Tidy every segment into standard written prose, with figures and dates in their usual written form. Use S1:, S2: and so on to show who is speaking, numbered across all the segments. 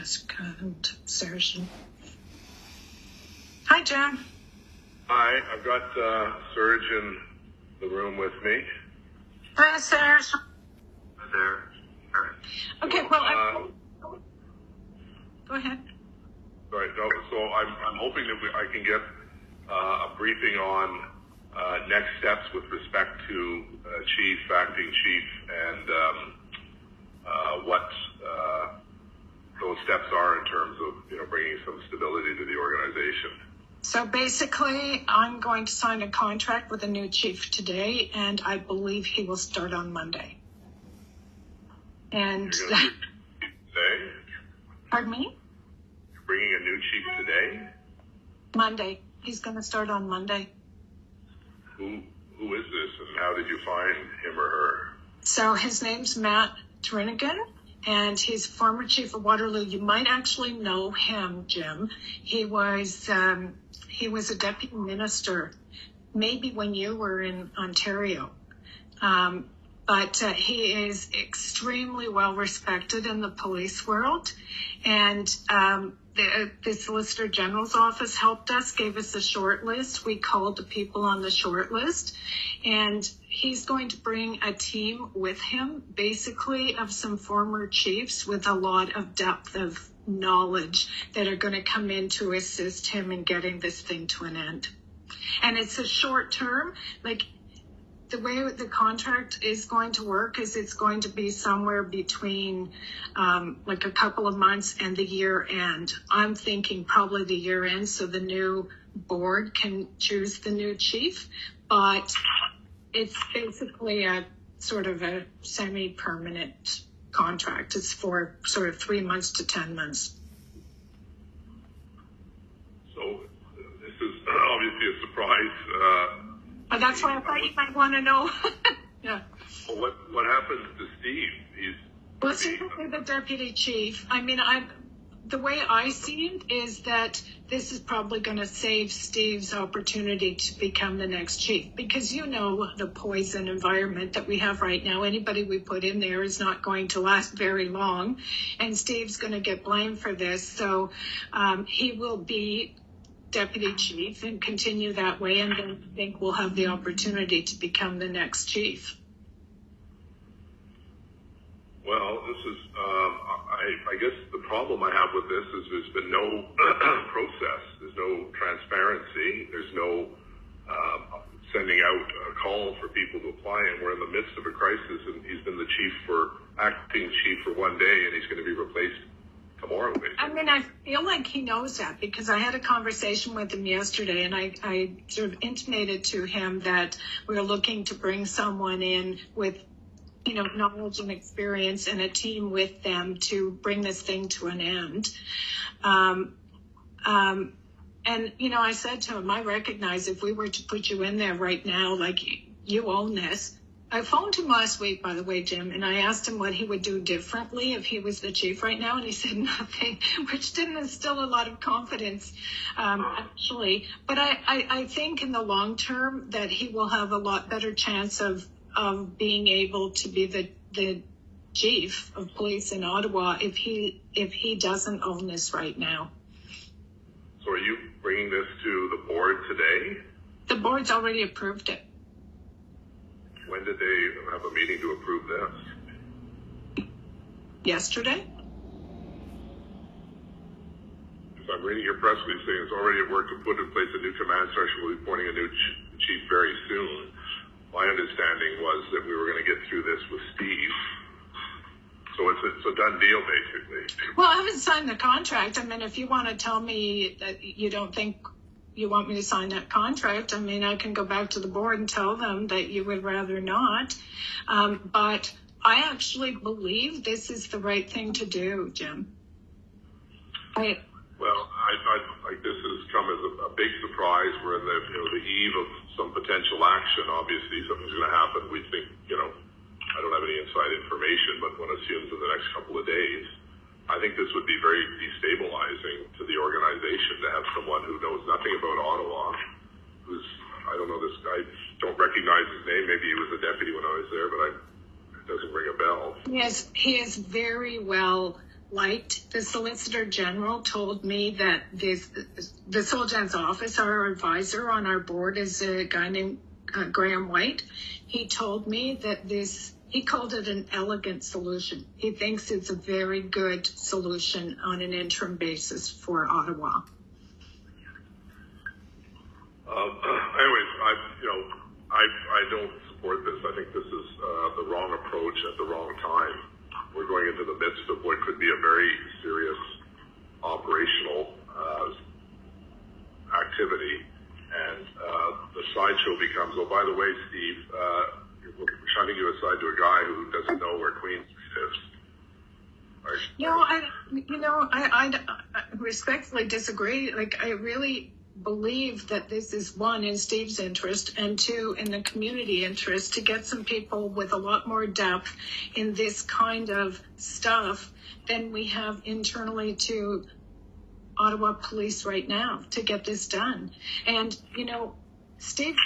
S1: Jessica and Serge. Hi, John.
S2: Hi, I've got Serge in the room with me.
S1: Hi, Serge.
S2: Hi there.
S1: Okay, well, go ahead.
S2: Sorry, no, so I'm hoping that I can get a briefing on next steps with respect to chief, acting chief, and what those steps are in terms of bringing some stability to the organization.
S1: So basically, I'm going to sign a contract with a new chief today, and I believe he will start on Monday. And
S2: You're going to today?
S1: Pardon me?
S2: You're bringing a new chief today?
S1: Monday. He's going to start on Monday.
S2: Who is this, and how did you find him or her?
S1: So his name's Matt Trinigan, and he's former chief of Waterloo. You might actually know him, Jim. He was a deputy minister, maybe when you were in Ontario. But he is extremely well respected in the police world. And the Solicitor General's office helped us, gave us a short list. We called the people on the short list. And he's going to bring a team with him, basically of some former chiefs with a lot of depth of knowledge that are going to come in to assist him in getting this thing to an end. And it's a short term, the way the contract is going to work is it's going to be somewhere between a couple of months and the year end. I'm thinking probably the year end so the new board can choose the new chief, but it's basically a sort of a semi-permanent contract. It's for sort of 3 months to 10 months.
S2: So this is obviously a surprise.
S1: But that's why I thought you might want to know. Yeah.
S2: Well, what happens to Steve?
S1: He's the deputy chief. I mean, the way I see it is that this is probably going to save Steve's opportunity to become the next chief, because the poison environment that we have right now. Anybody we put in there is not going to last very long, and Steve's going to get blamed for this. So he will be deputy chief and continue that way, and then I think we'll have the opportunity to become the next chief.
S2: Well, this is, I guess the problem I have with this is there's been no process. There's no transparency. There's no sending out a call for people to apply, and we're in the midst of a crisis, and he's been the acting chief for one day, and he's going to be replaced tomorrow, basically.
S1: I mean, I feel like he knows that, because I had a conversation with him yesterday, and I sort of intimated to him that we were looking to bring someone in with knowledge and experience and a team with them to bring this thing to an end. And, I said to him, I recognize if we were to put you in there right now, you own this. I phoned him last week, by the way, Jim, and I asked him what he would do differently if he was the chief right now, and he said nothing, which didn't instill a lot of confidence, actually. But I think in the long term that he will have a lot better chance of being able to be the chief of police in Ottawa if he doesn't own this right now.
S2: So are you bringing this to the board today?
S1: The board's already approved it.
S2: When did they have a meeting to approve this?
S1: Yesterday.
S2: I'm reading your press release saying it's already at work to put in place a new command structure. We'll be appointing a new chief very soon. My understanding was that we were going to get through this with Steve. So it's a done deal, basically.
S1: Well, I haven't signed the contract. I mean, if you want to tell me that you don't think you want me to sign that contract, I mean, I can go back to the board and tell them that you would rather not. But I actually believe this is the right thing to do, Jim.
S2: Well, I this has come as a big surprise. We're in the eve of some potential action. Obviously, something's going to happen. We think, I don't have any inside information, but one assumes in the next couple of days. I think this would be very destabilizing to the organization to have someone who knows nothing about Ottawa, who's, I don't know, this guy, don't recognize his name. Maybe he was a deputy when I was there, but it doesn't ring a bell.
S1: Yes, he is very well liked. The Solicitor General told me that the Solgen's office, our advisor on our board, is a guy named Graham White. He told me that he called it an elegant solution. He thinks it's a very good solution on an interim basis for Ottawa.
S2: Anyways, I don't support this. I think this is the wrong approach at the wrong time. We're going into the midst of what could be a very serious operational activity, and the sideshow becomes, oh, by the way, Steve, we're shunting you aside to a guy who doesn't know where Queen Street is. Right?
S1: I respectfully disagree. Like, I really believe that this is, one, in Steve's interest, and two, in the community interest, to get some people with a lot more depth in this kind of stuff than we have internally to Ottawa Police right now to get this done. And, Steve,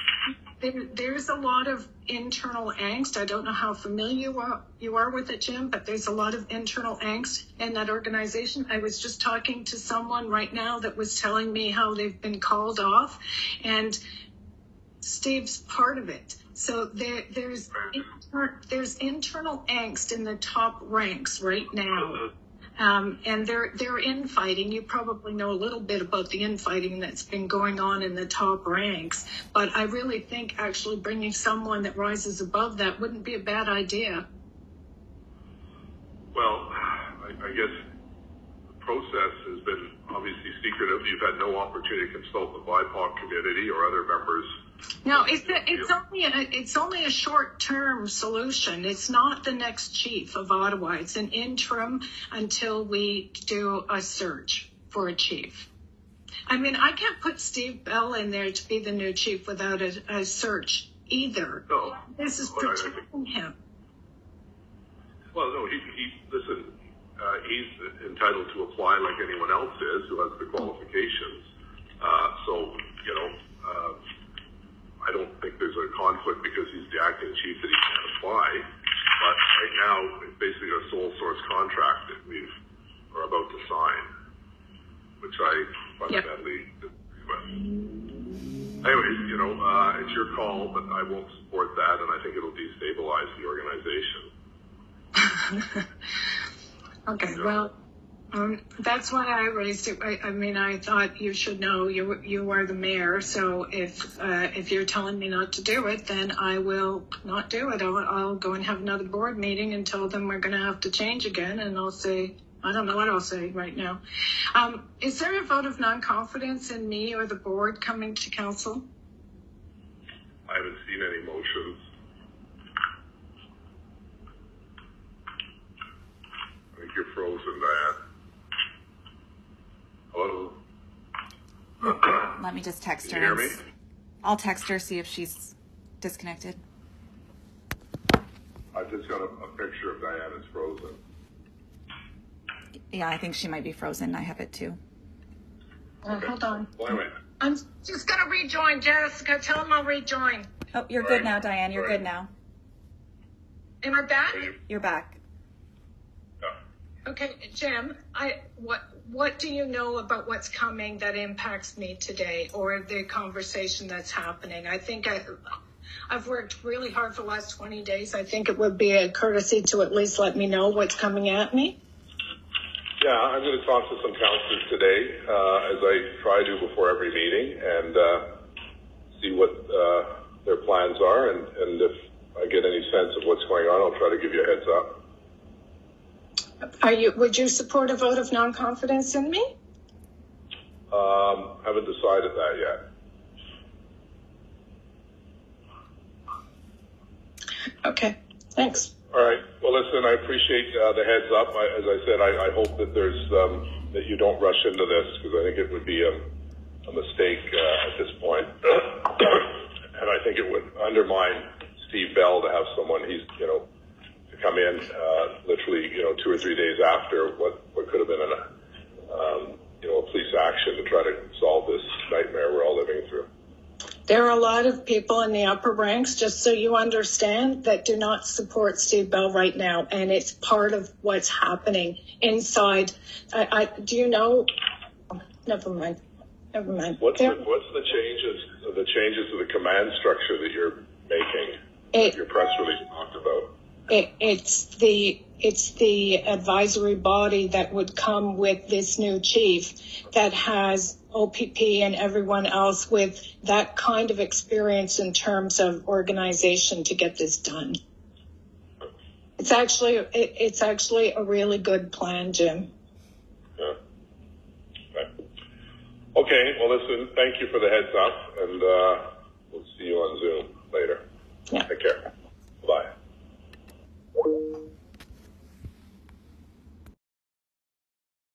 S1: there's a lot of internal angst. I don't know how familiar you are with it, Jim, but there's a lot of internal angst in that organization. I was just talking to someone right now that was telling me how they've been called off, and Steve's part of it. So there's internal angst in the top ranks right now. And they're infighting. You probably know a little bit about the infighting that's been going on in the top ranks. But I really think actually bringing someone that rises above that wouldn't be a bad idea.
S2: Well, I guess the process has been obviously secretive. You've had no opportunity to consult the BIPOC community or other members.
S1: No, it's only a short-term solution. It's not the next chief of Ottawa. It's an interim until we do a search for a chief. I mean, I can't put Steve Bell in there to be the new chief without a search either.
S2: No,
S1: this is protecting him.
S2: Well, no, listen, he's entitled to apply like anyone else is who has the qualifications. I don't think there's a conflict because he's the acting chief that he can't apply. But right now, it's basically a sole source contract that are about to sign, which I fundamentally disagree with. Anyways, it's your call, but I won't support that, and I think it'll destabilize the organization.
S1: Okay, well, that's why I raised it. I mean, I thought you should know you are the mayor. So if you're telling me not to do it, then I will not do it. I'll go and have another board meeting and tell them we're going to have to change again. And I'll say, I don't know what I'll say right now. Is there a vote of non-confidence in me or the board coming to council?
S2: I haven't seen any motions. I think you're frozen, Diane. Hello?
S3: Let me just text her.
S2: Can you hear me?
S3: I'll text her, see if she's disconnected.
S2: I've just got a picture of Diane that's frozen.
S3: Yeah, I think she might be frozen. I have it too.
S2: Okay.
S1: Hold on.
S2: Well, anyway.
S1: I'm just going to rejoin, Jessica. Tell him I'll rejoin.
S3: Oh, you're good now, Diane. You're good now.
S1: Am I back?
S3: You're back.
S2: Yeah.
S1: Okay, Jim, what do you know about what's coming that impacts me today, or the conversation that's happening? I think I've worked really hard for the last 20 days. I think it would be a courtesy to at least let me know what's coming at me.
S2: Yeah, I'm going to talk to some councillors today, as I try to before every meeting, and see what their plans are, and if I get any sense of what's going on, I'll try to give you a heads up.
S1: Would you support a vote of non-confidence in me?
S2: Haven't decided that yet.
S1: Okay, thanks.
S2: All right. Well, listen, I appreciate the heads up. As I said, I hope that there's that you don't rush into this, because I think it would be a mistake at this point, and I think it would undermine Steve Bell to have someone to come in literally 2 or 3 days after what could have been a police action to try to solve this nightmare we're all living through.
S1: There are a lot of people in the upper ranks, just so you understand, that do not support Steve Bell right now, and it's part of what's happening inside. Do you know? Never mind.
S2: What's the changes? The changes to the command structure that you're making? That your press release talked about.
S1: It's the advisory body that would come with this new chief that has OPP and everyone else with that kind of experience in terms of organization to get this done. It's actually a really good plan, Jim.
S2: Yeah. Okay. Well, listen. Thank you for the heads up, and we'll see you on Zoom later.
S1: Yeah.
S2: Take care.